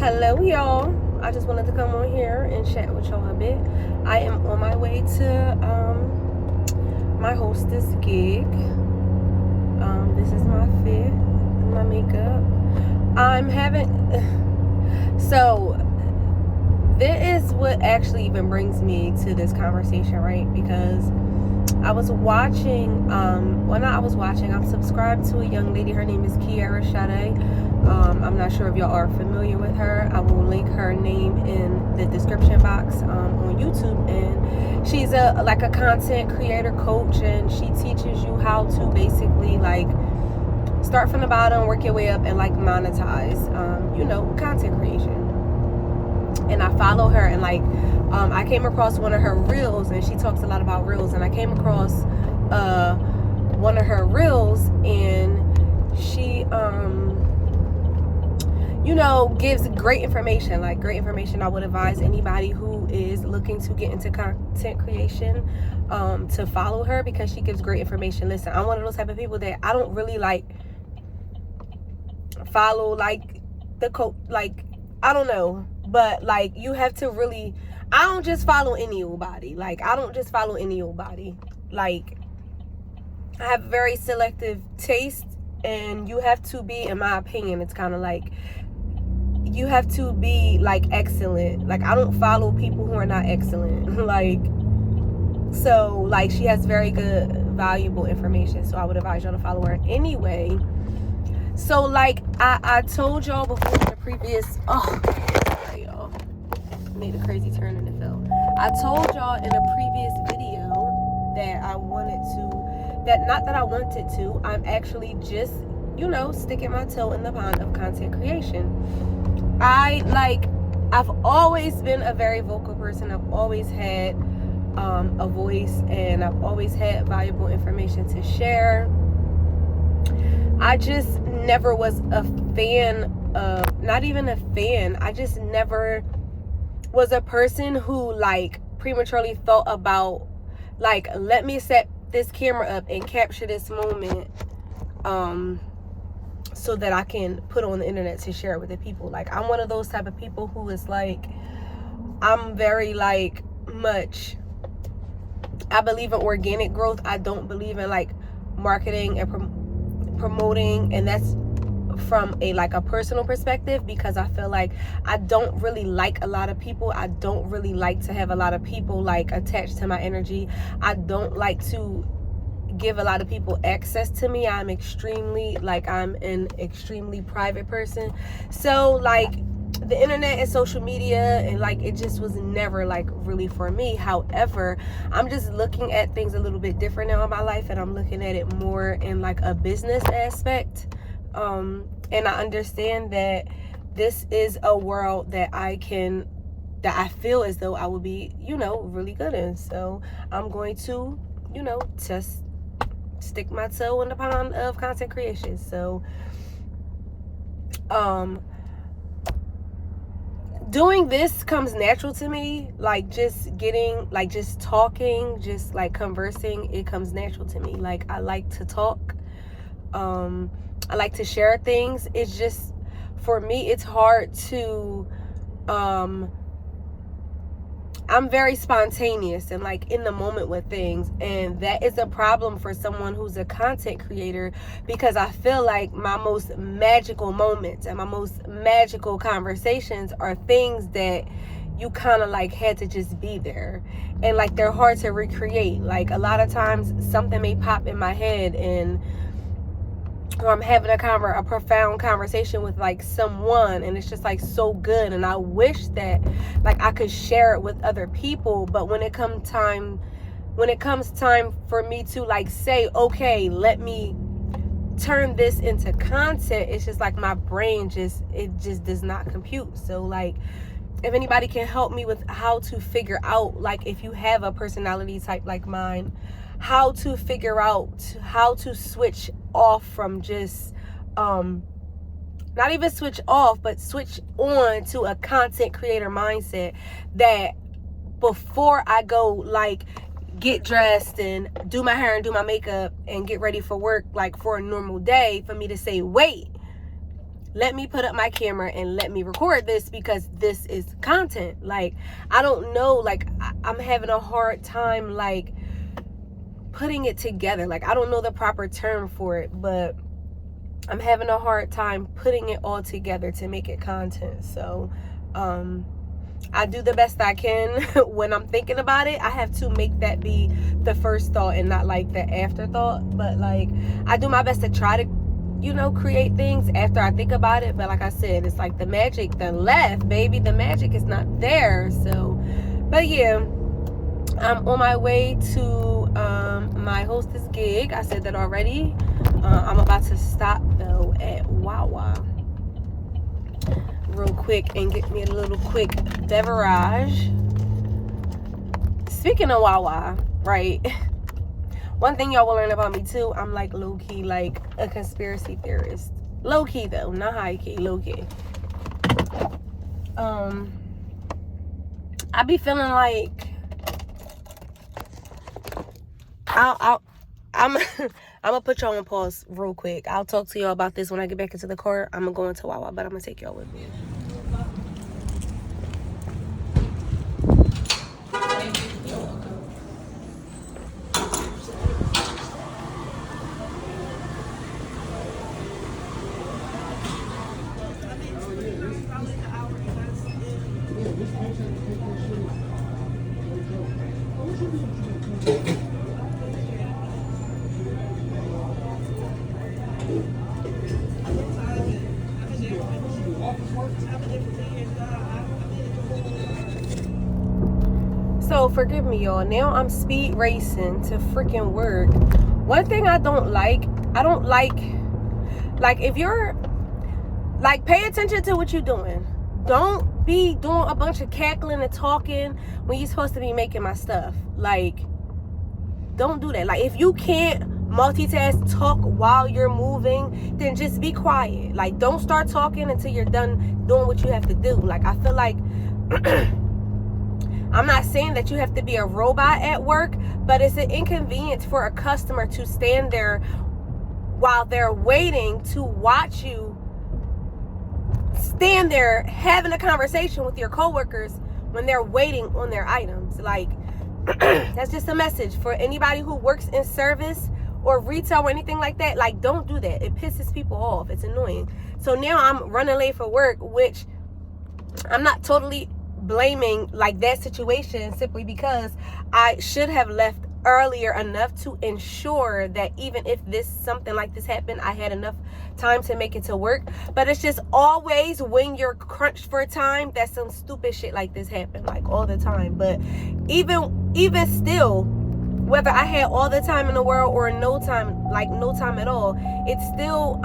Hello, y'all. I just wanted to come on here and chat with y'all a bit. I am on my way to my hostess gig. This is my fit, my makeup. I'm having so this is what actually even brings me to this conversation, right? Because I was watching, I'm subscribed to a young lady. Her name is Shelley. I'm not sure if y'all are familiar with her. I will link her name in the description box on YouTube. And she's a content creator coach, and she teaches you how to basically start from the bottom, work your way up, and monetize, content creation. And I follow her, and I came across one of her reels, and she talks a lot about reels, and I came across one of her reels, and she gives great information. I would advise anybody who is looking to get into content creation to follow her, because she gives great information. Listen, I'm one of those type of people that I don't really follow the coach, I don't know, but you have to really, I don't just follow any old body. I have very selective taste, and you have to be, in my opinion, it's kind of you have to be excellent. I don't follow people who are not excellent. She has very good, valuable information, so I would advise y'all to follow her anyway. So I told y'all before in the previous, y'all made a crazy turn in the film. I told y'all in a previous video that I'm actually just, sticking my toe in the pond of content creation. I've always been a very vocal person. I've always had a voice, and I've always had valuable information to share. I just never was a fan of, not even a fan, I just never was a person who prematurely thought about let me set this camera up and capture this moment so that I can put on the internet to share it with the people. I'm one of those type of people who is I'm very much, I believe in organic growth. I don't believe in marketing and promoting, and that's from a personal perspective, because I feel I don't really like a lot of people. I don't really like to have a lot of people attached to my energy. I don't like to give a lot of people access to me. I'm I'm an extremely private person. So the internet and social media, and it just was never really for me. However, I'm just looking at things a little bit different now in my life, and I'm looking at it more in a business aspect. And I understand that this is a world that I feel as though I would be, really good in. So I'm going to, just stick my toe in the pond of content creation. So, doing this comes natural to me, just talking, just conversing, it comes natural to me. I like to talk, I like to share things. It's just, for me, it's hard to, I'm very spontaneous and in the moment with things, and that is a problem for someone who's a content creator, because I feel my most magical moments and my most magical conversations are things that you kind of had to just be there, and they're hard to recreate. A lot of times something may pop in my head, and or I'm having a profound conversation with someone, and it's just so good, and I wish that I could share it with other people. But when it comes time for me to say, okay, let me turn this into content, it's just my brain just does not compute. So if anybody can help me with how to figure out, if you have a personality type like mine, how to figure out how to switch off from just not even switch off, but switch on to a content creator mindset, that before I go get dressed and do my hair and do my makeup and get ready for work for a normal day, for me to say, wait, let me put up my camera and let me record this because this is content. Like, I don't know, like, I'm having a hard time, like, putting it together. Like, I don't know the proper term for it, but I'm having a hard time putting it all together to make it content. So, I do the best I can when I'm thinking about it. I have to make that be the first thought and not like the afterthought. But like, I do my best to try to, you know, create things after I think about it. But like I said, it's like the magic done left, baby. The magic is not there. So, but yeah, I'm on my way to my hostess gig. I said that already. I'm about to stop though at Wawa real quick and get me a little quick beverage. Speaking of Wawa, right? One thing y'all will learn about me too, I'm like low-key like a conspiracy theorist. Low-key though, not high-key, low-key. I be feeling like I'm gonna put y'all on pause real quick. I'll talk to y'all about this when I get back into the car. I'm gonna go into Wawa, but I'm gonna take y'all with me. So forgive me, y'all. Now I'm speed racing to freaking work. One thing I don't like if you're like, pay attention to what you're doing. Don't be doing a bunch of cackling and talking when you're supposed to be making my stuff. Like, don't do that. Like, if you can't multitask, talk while you're moving, then just be quiet. Like, don't start talking until you're done doing what you have to do. Like, I feel like I'm not saying that you have to be a robot at work, but it's an inconvenience for a customer to stand there while they're waiting to watch you stand there having a conversation with your coworkers when they're waiting on their items. Like, that's just a message for anybody who works in service or retail or anything like that. Like, don't do that. It pisses people off. It's annoying. So now I'm running late for work, which I'm not totally blaming like that situation, simply because I should have left earlier enough to ensure that even if something like this happened, I had enough time to make it to work. But it's just always when you're crunched for time that some stupid shit like this happen, like all the time. But even still, whether I had all the time in the world or no time, like no time at all, it's still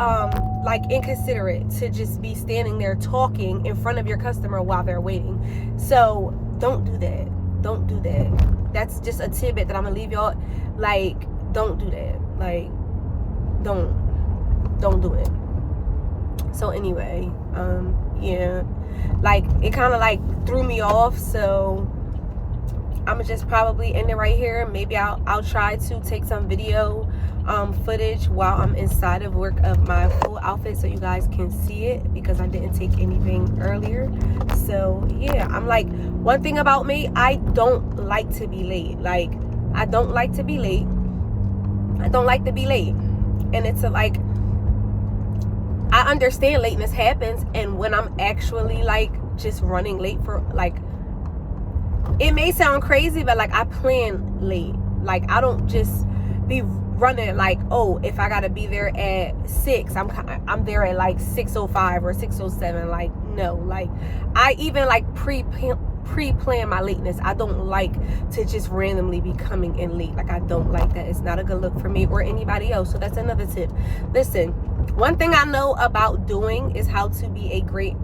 like inconsiderate to just be standing there talking in front of your customer while they're waiting. So don't do that. Don't do that. That's just a tidbit that I'm gonna leave y'all. Like, don't do that. Like, don't do it. So anyway, yeah, like, it kind of like threw me off. So I'm just probably end it right here. Maybe I'll try to take some video footage while I'm inside of work of my full outfit so you guys can see it, because I didn't take anything earlier. So yeah, I'm like, one thing about me, I don't like to be late. Like, I don't like to be late. I don't like to be late. And it's like, I understand lateness happens, and when I'm actually like just running late for like, it may sound crazy, but like, I plan late. Like, I don't just be running like, oh, if I gotta be there at 6, I'm there at like 6:05 or 6:07. Like, no. Like, I even like pre-plan my lateness. I don't like to just randomly be coming in late. Like, I don't like that. It's not a good look for me or anybody else. So that's another tip. Listen, one thing I know about doing is how to be a great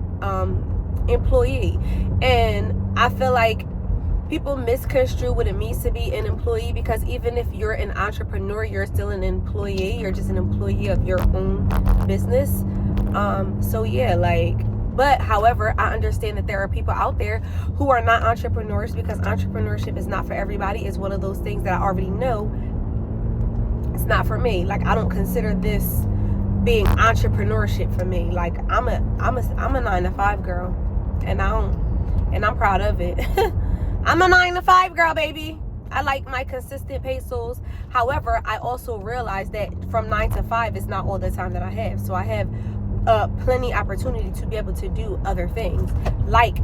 employee. And I feel like people misconstrue what it means to be an employee, because even if you're an entrepreneur, you're still an employee. You're just an employee of your own business. So yeah, like, but however, I understand that there are people out there who are not entrepreneurs, because entrepreneurship is not for everybody. It's one of those things that I already know it's not for me. Like, I don't consider this being entrepreneurship for me. Like I'm a 9-to-5 girl, and I'm proud of it. I'm a 9-to-5 girl, baby. I like my consistent pesos. However, I also realize that from 9 to 5 is not all the time that I have. So I have plenty opportunity to be able to do other things, like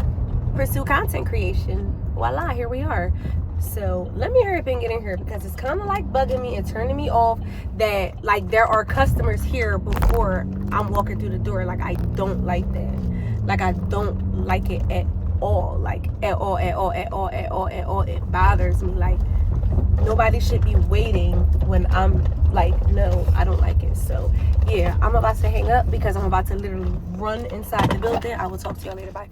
pursue content creation. Voila, here we are. So let me hurry up and get in here, because it's kind of like bugging me and turning me off that like there are customers here before I'm walking through the door. Like I don't like that. Like I don't like it at all. Like at all. It bothers me. Like nobody should be waiting when I'm like, no, I don't like it. So yeah, I'm about to hang up because I'm about to literally run inside the building. I will talk to y'all later. Bye.